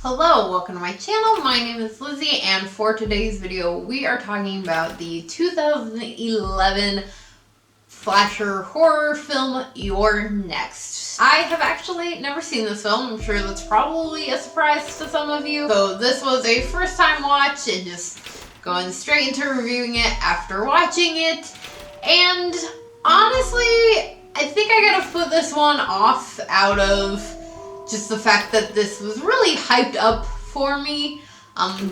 Hello, welcome to my channel. My name is Lizzie, and for today's video, we are talking about the 2011 slasher horror film, You're Next. I have actually never seen this film. I'm sure that's probably a surprise to some of you. So this was a first time watch and just going straight into reviewing it after watching it. And honestly, I think I gotta put this one off out of just the fact that this was really hyped up for me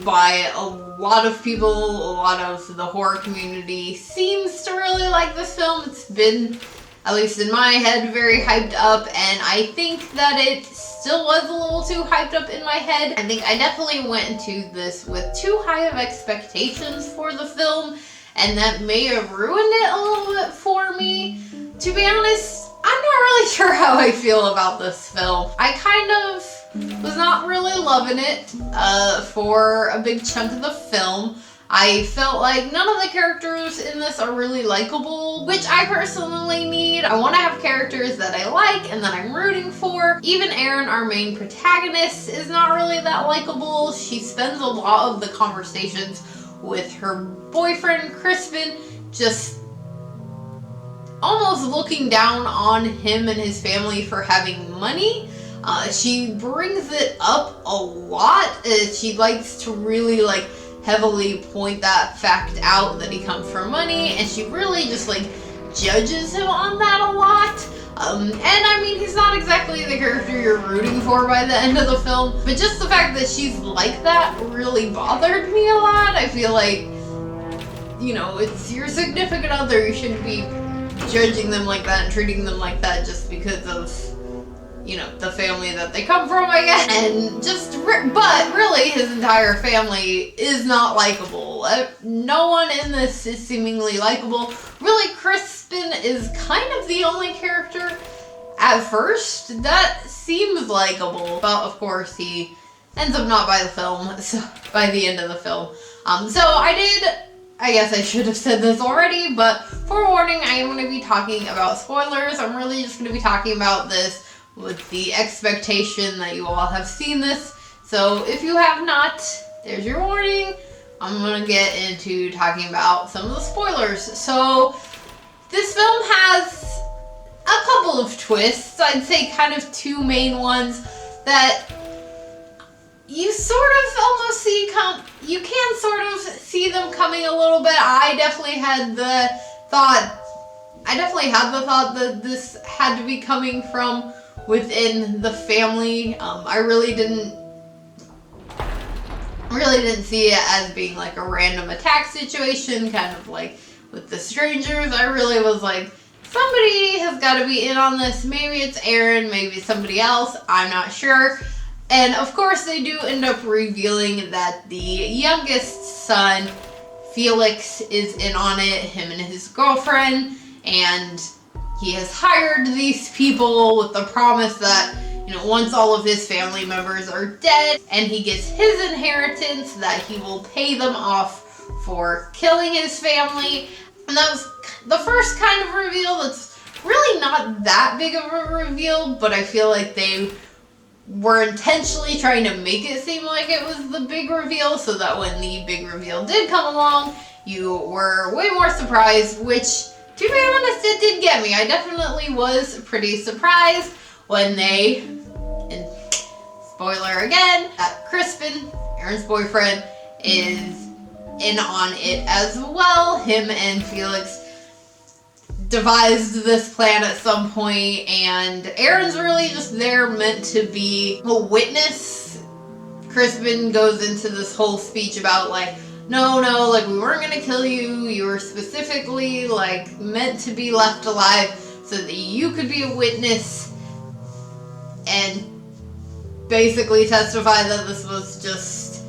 by a lot of people. A lot of the horror community seems to really like this film. It's been, at least in my head, very hyped up, and I think that it still was a little too hyped up in my head. I think I definitely went into this with too high of expectations for the film, and that may have ruined it a little bit for me. To be honest, I'm not really sure how I feel about this film. I kind of was not really loving it for a big chunk of the film. I felt like none of the characters in this are really likable, which I personally need. I want to have characters that I like and that I'm rooting for. Even Erin, our main protagonist, is not really that likable. She spends a lot of the conversations with her boyfriend, Crispin, just almost looking down on him and his family for having money. She brings it up a lot. She likes to really heavily point that fact out that he comes from money, and she really just judges him on that a lot. And I mean, he's not exactly the character you're rooting for by the end of the film, but just the fact that she's like that really bothered me a lot. I feel like, you know, it's your significant other, you shouldn't be judging them like that and treating them like that just because of, you know, the family that they come from, I guess. And but really, his entire family is not likable. No one in this is seemingly likable. Really, Crispin is kind of the only character at first that seems likable, but of course he ends up not by the end of the film. I guess I should have said this already, but forewarning, I am going to be talking about spoilers. I'm really just going to be talking about this with the expectation that you all have seen this. So if you have not, there's your warning. I'm going to get into talking about some of the spoilers. So this film has a couple of twists. I'd say kind of two main ones that you sort of almost see you can sort of see them coming a little bit. I definitely had the thought that this had to be coming from within the family. I really didn't see it as being like a random attack situation, kind of like with the strangers. I really was like, somebody has got to be in on this. Maybe it's Erin, maybe somebody else, I'm not sure. And of course they do end up revealing that the youngest son, Felix, is in on it, him and his girlfriend, and he has hired these people with the promise that, you know, once all of his family members are dead and he gets his inheritance, that he will pay them off for killing his family. And that was the first kind of reveal that's really not that big of a reveal, but I feel like they were intentionally trying to make it seem like it was the big reveal, so that when the big reveal did come along, you were way more surprised, which, to be honest, it did get me. I definitely was pretty surprised when they, and spoiler again, that Crispin, Erin's boyfriend, is in on it as well. Him and Felix devised this plan at some point, and Erin's really just there meant to be a witness. Crispin goes into this whole speech about no, we weren't gonna kill you. You were specifically meant to be left alive so that you could be a witness and basically testify that this was just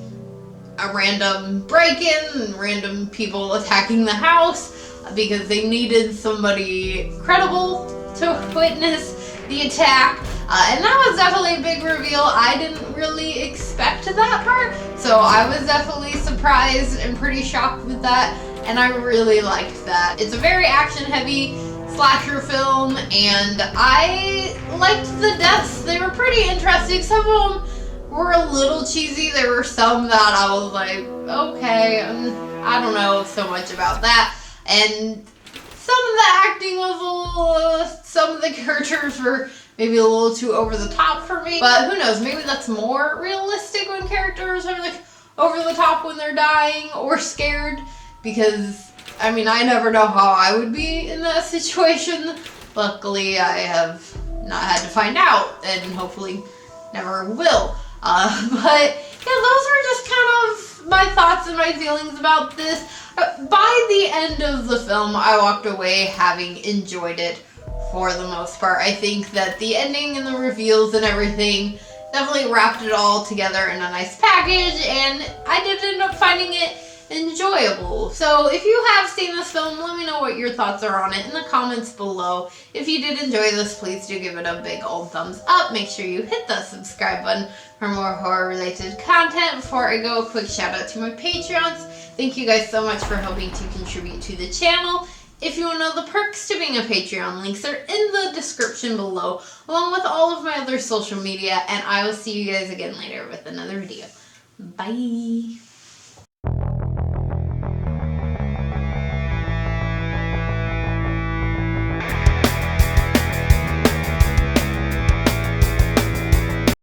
a random break-in and random people attacking the house, because they needed somebody credible to witness the attack. And that was definitely a big reveal. I didn't really expect that part, so I was definitely surprised and pretty shocked with that, and I really liked that. It's a very action-heavy slasher film, and I liked the deaths. They were pretty interesting. Some of them were a little cheesy. There were some that I was like, okay, I don't know so much about that. And some of the acting was a little, some of the characters were maybe a little too over the top for me. But who knows, maybe that's more realistic when characters are like over the top when they're dying or scared. Because, I mean, I never know how I would be in that situation. Luckily, I have not had to find out, and hopefully never will. But yeah, those are just kind of my thoughts and my feelings about this. By the end of the film, I walked away having enjoyed it for the most part. I think that the ending and the reveals and everything definitely wrapped it all together in a nice package, and I did end up finding it enjoyable. So if you have seen this film, let me know what your thoughts are on it in the comments below. If you did enjoy this, please do give it a big old thumbs up. Make sure you hit the subscribe button for more horror related content. Before I go, a quick shout out to my Patreons. Thank you guys so much for helping to contribute to the channel. If you want to know the perks to being a Patreon, links are in the description below, along with all of my other social media, and I will see you guys again later with another video. Bye!